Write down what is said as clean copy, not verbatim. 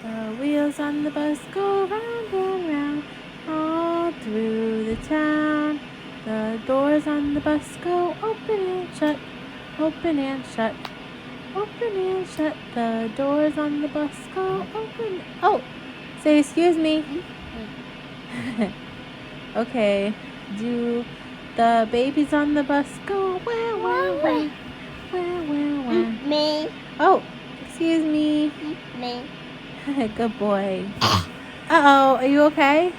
The wheels on the bus go round and round all through the town. The doors on the bus go open and shut, open and shut, open and shut. The doors on the bus go open. Oh, say excuse me. Okay. Do the babies on the bus go wah wah wah, wah wah wah? Me. Oh, excuse me. Me. Good boy. Uh-oh, are you okay?